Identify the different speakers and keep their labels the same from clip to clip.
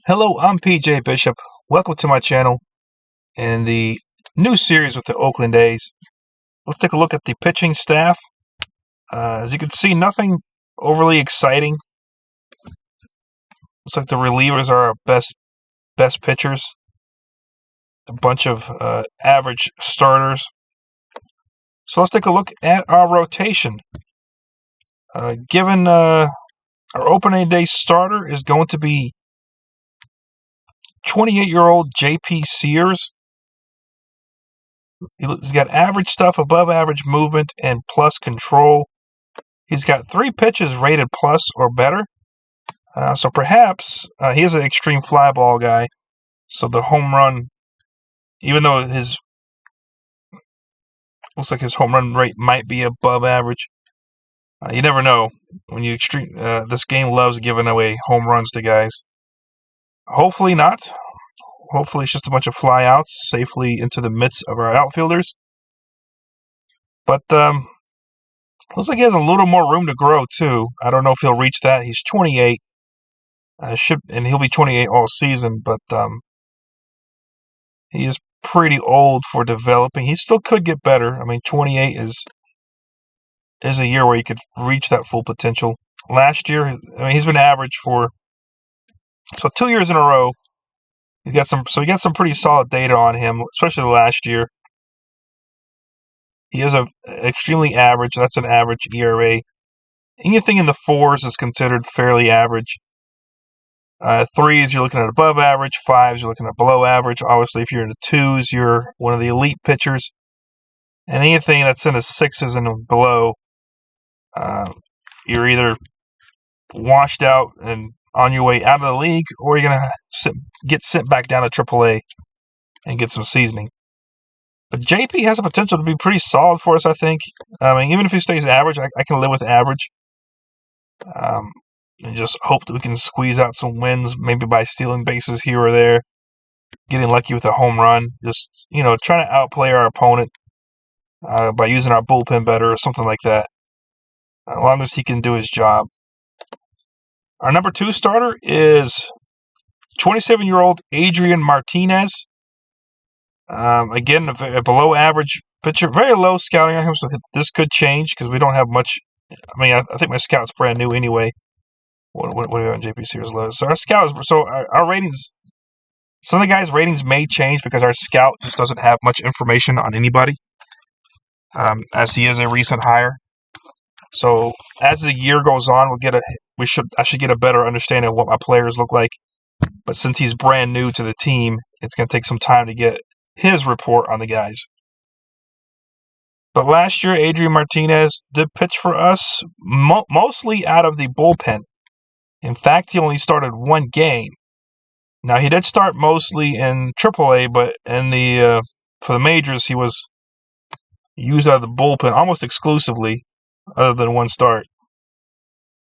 Speaker 1: Hello, I'm PJ Bishop. Welcome to my channel and the new series with the Oakland A's. Let's take a look at the pitching staff. As you can see, nothing overly exciting. Looks like the relievers are our best pitchers. A bunch of average starters. So let's take a look at our rotation. Given our opening day starter is going to be 28-year-old J.P. Sears. He's got average stuff, above average movement, and plus control. He's got 3 pitches rated plus or better. So perhaps he is an extreme fly ball guy. So the home run, even though looks like his home run rate might be above average, you never know. When you this game loves giving away home runs to guys. Hopefully not. Hopefully it's just a bunch of flyouts safely into the midst of our outfielders. But looks like he has a little more room to grow too. I don't know if he'll reach that. He's 28. And he'll be 28 all season, but he is pretty old for developing. He still could get better. I mean, 28 is a year where he could reach that full potential. Last year, he's been average for 2 years in a row. He got some pretty solid data on him, especially last year. He is extremely average. That's an average ERA. Anything in the 4s is considered fairly average. 3s, you're looking at above average. 5s, you're looking at below average. Obviously, if you're in the 2s, you're one of the elite pitchers. And anything that's in the 6s and below, you're either washed out and on your way out of the league, or you're going to get sent back down to AAA and get some seasoning. But JP has the potential to be pretty solid for us, I think. I mean, even if he stays average, I can live with average. And just hope that we can squeeze out some wins, maybe by stealing bases here or there, getting lucky with a home run, just, trying to outplay our opponent by using our bullpen better or something like that, as long as he can do his job. Our number 2 starter is 27-year-old Adrian Martinez. Again, a below average pitcher, very low scouting on him, so this could change because we don't have much. I mean, I think my scout's brand new anyway. What do we have on JP Sears low? So our ratings, some of the guys' ratings may change because our scout just doesn't have much information on anybody, as he is a recent hire. So as the year goes on, I should get a better understanding of what my players look like. But since he's brand new to the team, it's going to take some time to get his report on the guys. But last year, Adrian Martinez did pitch for us mostly out of the bullpen. In fact, he only started 1 game. Now, he did start mostly in AAA, but for the majors, he was used out of the bullpen almost exclusively, other than 1 start.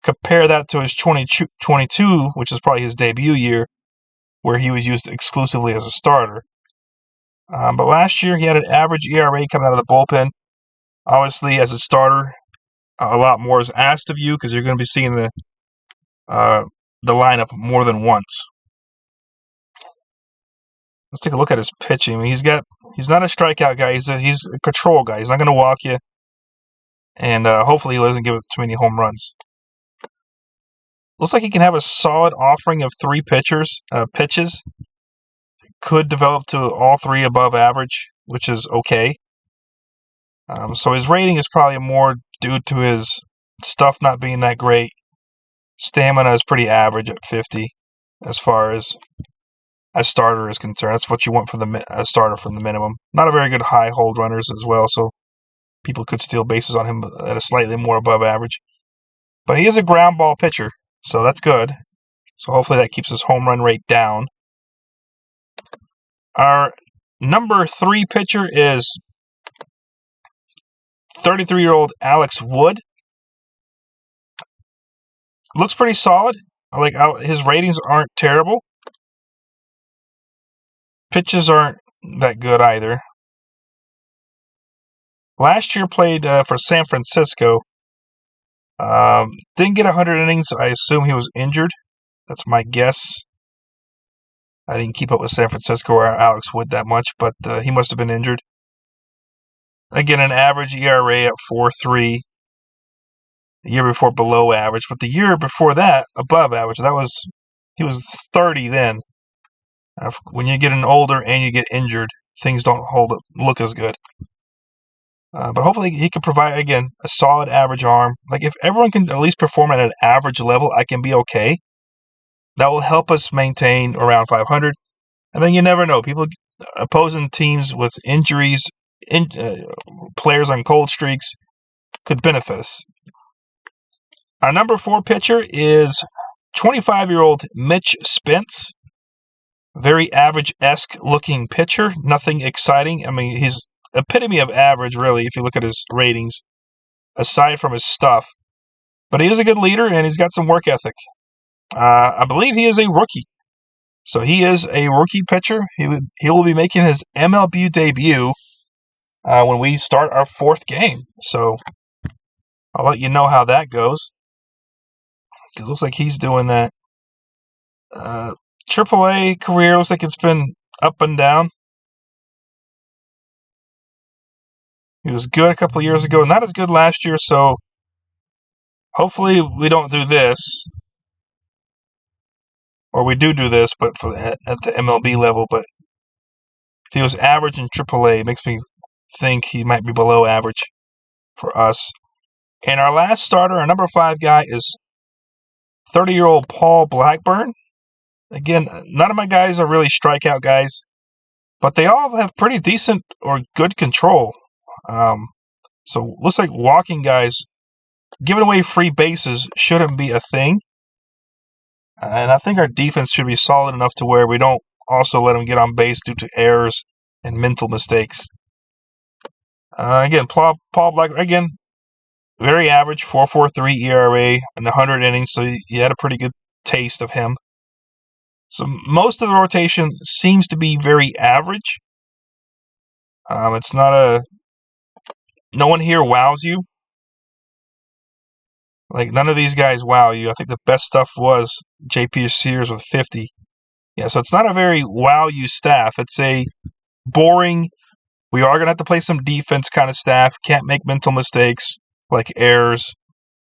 Speaker 1: Compare that to his 2022, which is probably his debut year, where he was used exclusively as a starter. But last year, he had an average ERA coming out of the bullpen. Obviously, as a starter, a lot more is asked of you because you're going to be seeing the lineup more than once. Let's take a look at his pitching. I mean, he's not a strikeout guy. He's a control guy. He's not going to walk you, and hopefully he doesn't give it too many home runs. Looks like he can have a solid offering of 3 pitches. Could develop to all 3 above average, which is okay. So his rating is probably more due to his stuff not being that great. Stamina is pretty average at 50 as far as a starter is concerned. That's what you want for a starter from the minimum. Not a very good high hold runners as well, so people could steal bases on him at a slightly more above average. But he is a ground ball pitcher, so that's good. So hopefully that keeps his home run rate down. Our number 3 pitcher is 33-year-old Alex Wood. Looks pretty solid. His ratings aren't terrible. Pitches aren't that good either. Last year played for San Francisco. Didn't get 100 innings. I assume he was injured. That's my guess. I didn't keep up with San Francisco or Alex Wood that much, but he must have been injured. Again, an average ERA at 4.3. The year before, below average, but the year before that, above average. He was 30 then. When you're getting older and you get injured, things don't look as good. But hopefully he can provide, again, a solid average arm. Like, if everyone can at least perform at an average level, I can be okay. That will help us maintain around 500. And then you never know. Opposing teams with injuries, players on cold streaks could benefit us. Our number 4 pitcher is 25-year-old Mitch Spence. Very average-esque looking pitcher. Nothing exciting. I mean, he's epitome of average, really, if you look at his ratings, aside from his stuff. But he is a good leader, and he's got some work ethic. I believe he is a rookie. So he is a rookie pitcher. He will be making his MLB debut when we start our 4th game. So I'll let you know how that goes. Because it looks like he's doing that. AAA career looks like it's been up and down. He was good a couple of years ago, not as good last year, so hopefully we don't do this. Or we do this, but at the MLB level. But if he was average in AAA, it makes me think he might be below average for us. And our last starter, our number 5 guy, is 30-year-old Paul Blackburn. Again, none of my guys are really strikeout guys, but they all have pretty decent or good control. So looks like walking guys, giving away free bases shouldn't be a thing. And I think our defense should be solid enough to where we don't also let them get on base due to errors and mental mistakes. Again, Paul Blackburn, again, very average, 4.43 ERA in 100 innings, so you had a pretty good taste of him. So most of the rotation seems to be very average. It's not no one here wows you. Like, none of these guys wow you. I think the best stuff was J.P. Sears with 50. Yeah, so it's not a very wow you staff. It's a boring, we are going to have to play some defense kind of staff. Can't make mental mistakes like errors.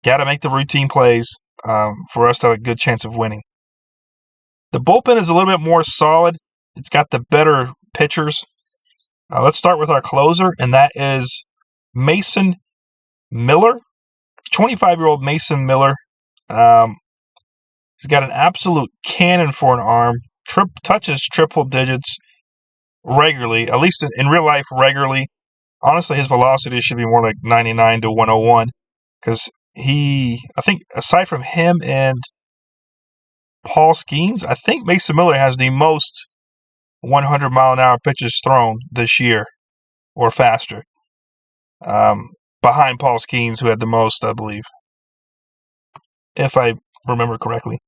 Speaker 1: Got to make the routine plays for us to have a good chance of winning. The bullpen is a little bit more solid. It's got the better pitchers. Let's start with our closer, and that is Mason Miller. 25-year-old Mason Miller. He's got an absolute cannon for an arm. Touches triple digits regularly, at least in real life regularly. Honestly, his velocity should be more like 99 to 101 because I think aside from him and Paul Skeens, I think Mason Miller has the most 100-mile-an-hour pitches thrown this year or faster. Behind Paul Skeens, who had the most, I believe, if I remember correctly.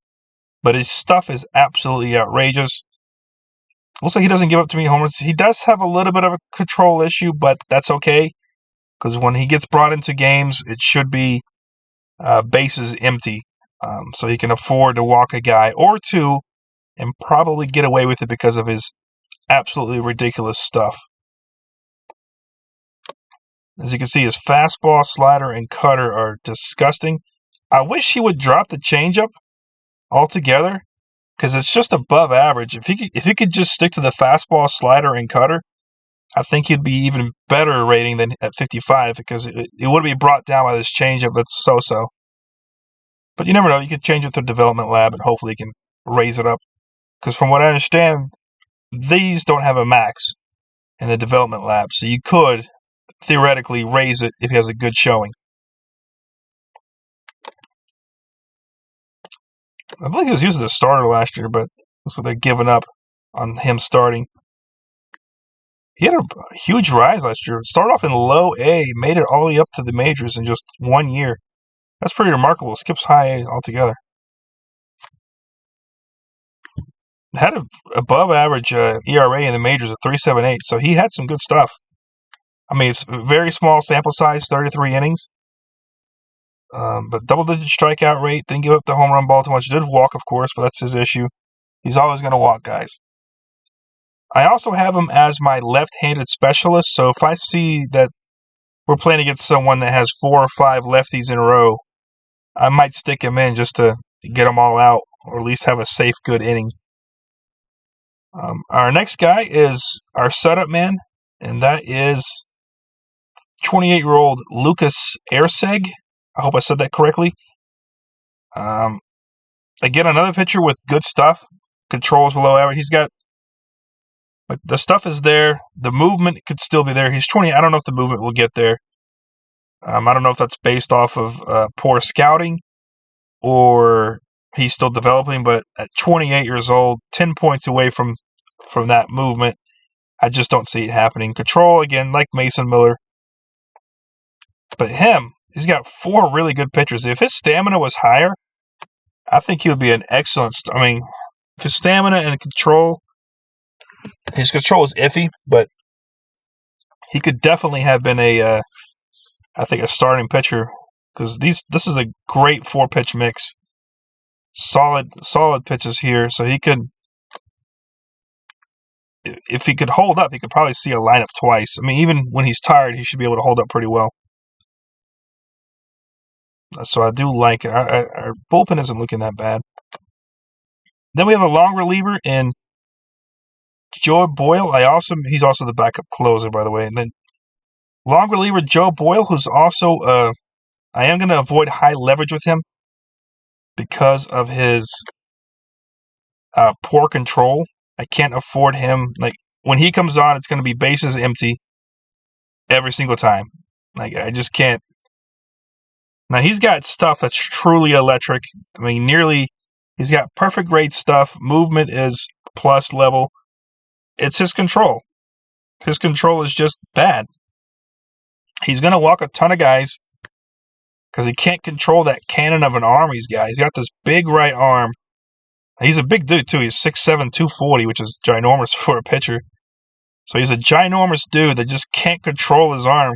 Speaker 1: But his stuff is absolutely outrageous. Looks like he doesn't give up too many home runs. He does have a little bit of a control issue, but that's okay. Because when he gets brought into games, it should be bases empty. So he can afford to walk a guy or two and probably get away with it because of his absolutely ridiculous stuff. As you can see, his fastball, slider, and cutter are disgusting. I wish he would drop the changeup altogether because it's just above average. If he could just stick to the fastball, slider, and cutter, I think he'd be even better rating than at 55 because it would be brought down by this changeup that's so-so. But you never know. You could change it to development lab and hopefully you can raise it up. Because from what I understand, these don't have a max in the development lab. So you could theoretically raise it if he has a good showing. I believe he was using the starter last year, but looks like they're giving up on him starting. He had a huge rise last year. Started off in low A, made it all the way up to the majors in just 1 year. That's pretty remarkable. Skips high A altogether. Had an above average ERA in the majors at 3.78, so he had some good stuff. I mean, it's a very small sample size, 33 innings. But double-digit strikeout rate, didn't give up the home run ball too much. Did walk, of course, but that's his issue. He's always going to walk guys. I also have him as my left-handed specialist, so if I see that we're playing against someone that has 4 or 5 lefties in a row, I might stick him in just to get them all out, or at least have a safe, good inning. Our next guy is our setup man, and that is 28-year-old Lucas Erceg. I hope I said that correctly. Again, another pitcher with good stuff. Controls below average. He's got the stuff is there. The movement could still be there. He's 20. I don't know if the movement will get there. I don't know if that's based off of poor scouting or he's still developing. But at 28 years old, 10 points away from that movement, I just don't see it happening. Control, again, like Mason Miller. But he's got 4 really good pitchers. If his stamina was higher, I think he would be an excellent. If his stamina and his control is iffy, but he could definitely have been a starting pitcher, because this is a great 4-pitch mix. Solid pitches here, so he could, if he could hold up, he could probably see a lineup twice. Even when he's tired, he should be able to hold up pretty well. So I do like it. Our bullpen isn't looking that bad. Then we have a long reliever in Joe Boyle. He's also the backup closer, by the way. And then long reliever Joe Boyle, who's also I am going to avoid high leverage with him because of his poor control. I can't afford him. Like, when he comes on, it's going to be bases empty every single time. Like, I just can't. Now, he's got stuff that's truly electric. He's got perfect grade stuff. Movement is plus level. It's his control. His control is just bad. He's going to walk a ton of guys because he can't control that cannon of an arm he's got. He's got this big right arm. He's a big dude, too. He's 6'7", 240, which is ginormous for a pitcher. So he's a ginormous dude that just can't control his arm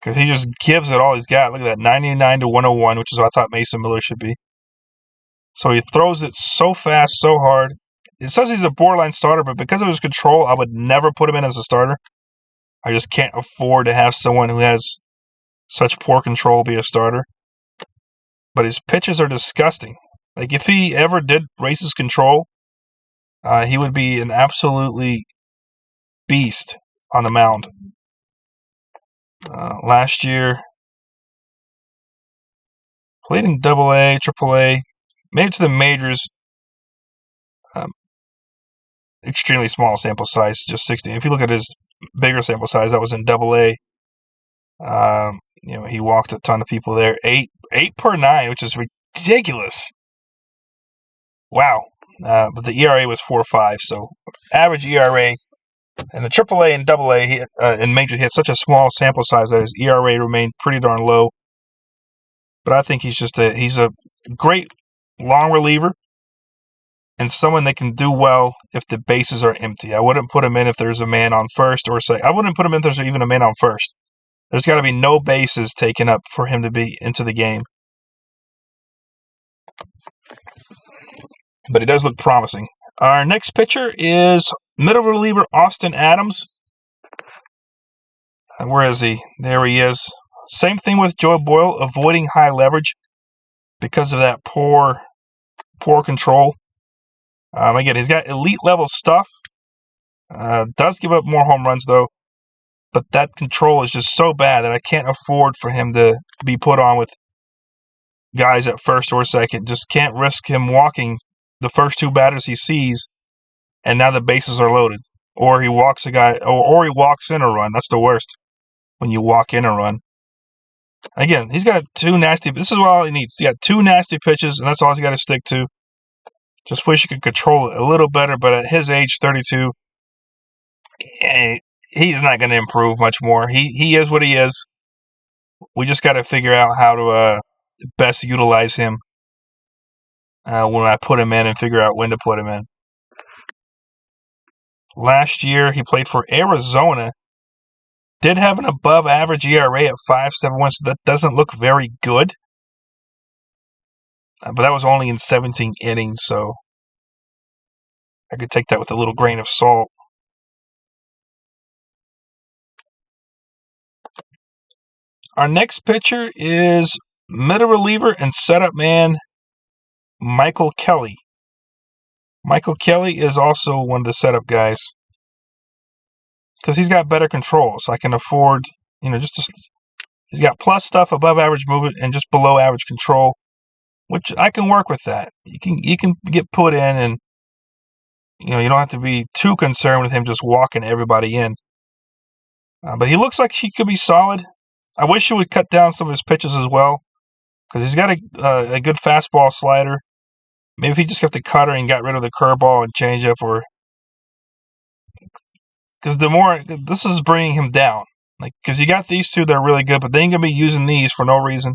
Speaker 1: because he just gives it all he's got. Look at that, 99 to 101, which is what I thought Mason Miller should be. So he throws it so fast, so hard. It says he's a borderline starter, but because of his control, I would never put him in as a starter. I just can't afford to have someone who has such poor control be a starter. But his pitches are disgusting. Like, if he ever did raise his control, he would be an absolutely beast on the mound. Last year, played in AA, AAA, made it to the majors. Extremely small sample size, just 16. If you look at his bigger sample size, that was in AA. He walked a ton of people there. 8 per 9, which is ridiculous. Wow. But the ERA was 4.5, so average ERA. And the AAA and AA in major, he had such a small sample size that his ERA remained pretty darn low. But I think he's a great long reliever and someone that can do well if the bases are empty. I wouldn't put him in if there's a man on first I wouldn't put him in if there's even a man on first. There's got to be no bases taken up for him to be into the game. But he does look promising. Our next pitcher is middle reliever Austin Adams. Where is he? There he is. Same thing with Joe Boyle, avoiding high leverage because of that poor control. Again, he's got elite level stuff. Does give up more home runs, though. But that control is just so bad that I can't afford for him to be put on with guys at first or second. Just can't risk him walking the first 2 batters he sees, and now the bases are loaded. Or he walks a guy, or he walks in a run. That's the worst, when you walk in a run. Again, he's got 2 nasty. This is all he needs. He got 2 nasty pitches, and that's all he's got to stick to. Just wish he could control it a little better, but at his age, 32, he's not going to improve much more. He is what he is. We just got to figure out how to best utilize him when I put him in and figure out when to put him in. Last year, he played for Arizona. Did have an above-average ERA at 5.71, so that doesn't look very good. But that was only in 17 innings, so I could take that with a little grain of salt. Our next pitcher is middle reliever and setup man Michael Kelly. Michael Kelly is also one of the setup guys because he's got better control, so I can afford, he's got plus stuff, above average movement, and just below average control, which I can work with that. You can get put in, and you don't have to be too concerned with him just walking everybody in. But he looks like he could be solid. I wish he would cut down some of his pitches as well, because he's got a good fastball slider. Maybe if he just kept the cutter and got rid of the curveball and changeup, or because this is bringing him down. Because you got these two that are really good, but they ain't gonna be using these for no reason.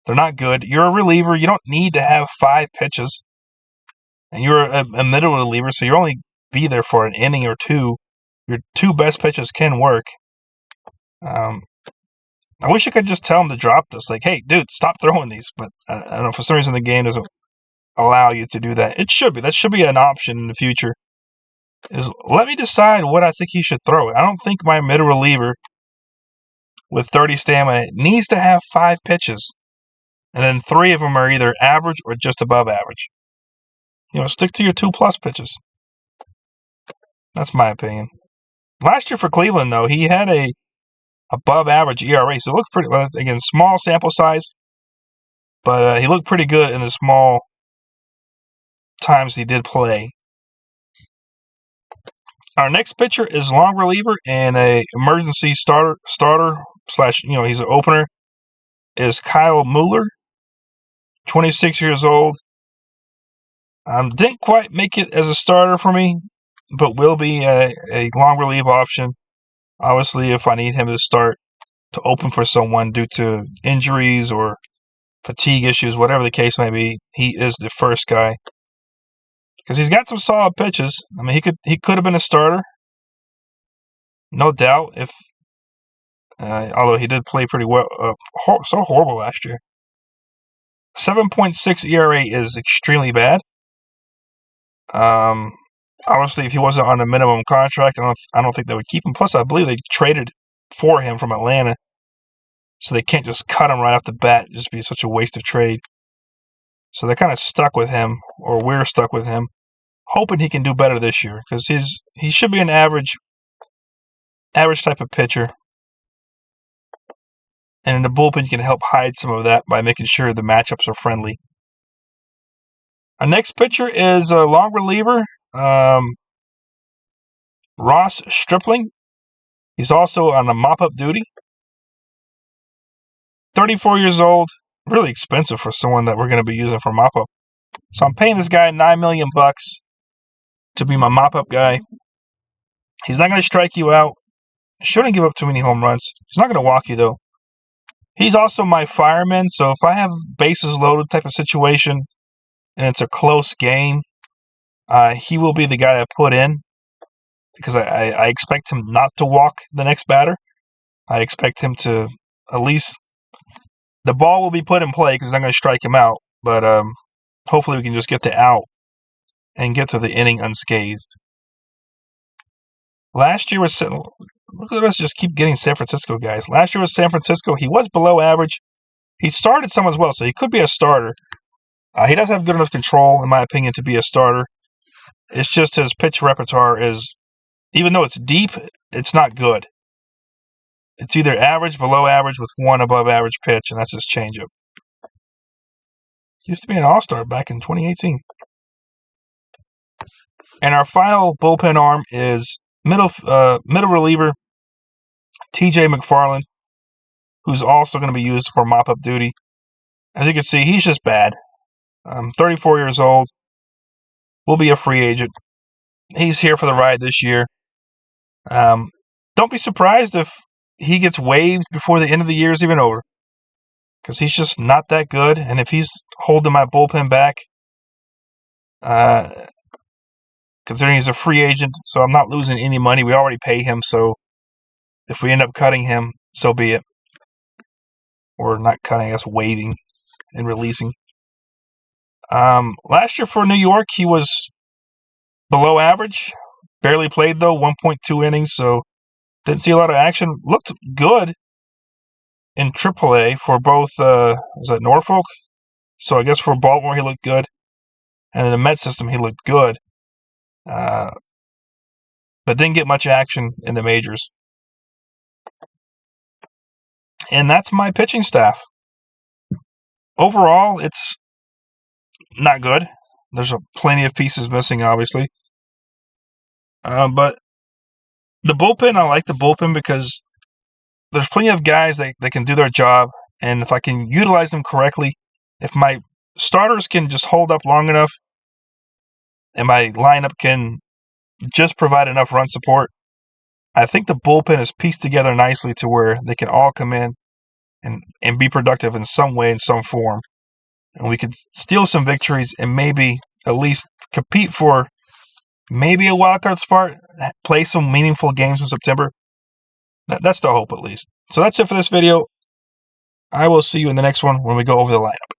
Speaker 1: They're not good. You're a reliever. You don't need to have 5 pitches, and you're a middle reliever, so you only be there for an inning or 2. Your 2 best pitches can work. I wish I could just tell him to drop this. Like, hey, dude, stop throwing these. But I don't know. For some reason, the game doesn't allow you to do that. It should be. That should be an option in the future. Is let me decide what I think he should throw. I don't think my middle reliever with 30 stamina needs to have 5 pitches. And then 3 of them are either average or just above average. Stick to your 2+ pitches. That's my opinion. Last year for Cleveland, though, he had a above average ERA, so it looked pretty. Well, again, small sample size, but he looked pretty good in the small times he did play. Our next pitcher is long reliever and a emergency starter / he's an opener. Is Kyle Mueller, 26 years old. Didn't quite make it as a starter for me, but will be a long relief option. Obviously, if I need him to start to open for someone due to injuries or fatigue issues, whatever the case may be, he is the first guy. Because he's got some solid pitches. I mean, he could have been a starter, no doubt. If although he did play pretty well, so horrible last year. 7.6 ERA is extremely bad. Obviously, if he wasn't on a minimum contract, I don't think they would keep him. Plus, I believe they traded for him from Atlanta, so they can't just cut him right off the bat. It'd just be such a waste of trade. So they're kind of stuck with him, or we're stuck with him, hoping he can do better this year because he should be an average type of pitcher. And in the bullpen, you can help hide some of that by making sure the matchups are friendly. Our next pitcher is a long reliever, Ross Stripling. He's also on a mop-up duty. 34 years old. Really expensive for someone that we're going to be using for mop-up. So I'm paying this guy $9 million to be my mop-up guy. He's not going to strike you out. Shouldn't give up too many home runs. He's not going to walk you, though. He's also my fireman, so if I have bases loaded type of situation and it's a close game, he will be the guy I put in because I expect him not to walk the next batter. I expect him to at least the ball will be put in play because I'm not going to strike him out, but hopefully we can just get the out and get through the inning unscathed. Last year was look at us just keep getting San Francisco guys. Last year was San Francisco. He was below average. He started some as well, so he could be a starter. He doesn't have good enough control, in my opinion, to be a starter. It's just his pitch repertoire is, even though it's deep, it's not good. It's either average, below average, with one above average pitch, and that's his changeup. Used to be an all-star back in 2018. And our final bullpen arm is middle reliever TJ McFarland, who's also going to be used for mop-up duty. As you can see, he's just bad. 34 years old. Will be a free agent. He's here for the ride this year. Don't be surprised if he gets waived before the end of the year is even over, because he's just not that good. And if he's holding my bullpen back, considering he's a free agent, so I'm not losing any money. We already pay him, so if we end up cutting him, so be it. Or not cutting, I guess waiving and releasing. Last year for New York, he was below average. Barely played, though, 1.2 innings, so didn't see a lot of action. Looked good, in AAA for both, is that Norfolk? So I guess for Baltimore he looked good. And in the Met system he looked good. But didn't get much action in the majors. And that's my pitching staff. Overall, it's not good. There's plenty of pieces missing, obviously. But the bullpen, I like the bullpen because there's plenty of guys that can do their job. And if I can utilize them correctly, if my starters can just hold up long enough and my lineup can just provide enough run support, I think the bullpen is pieced together nicely to where they can all come in and be productive in some way, in some form. And we could steal some victories and maybe at least compete for maybe a wild card spot, play some meaningful games in September. That's the hope, at least. So that's it for this video. I will see you in the next one when we go over the lineup.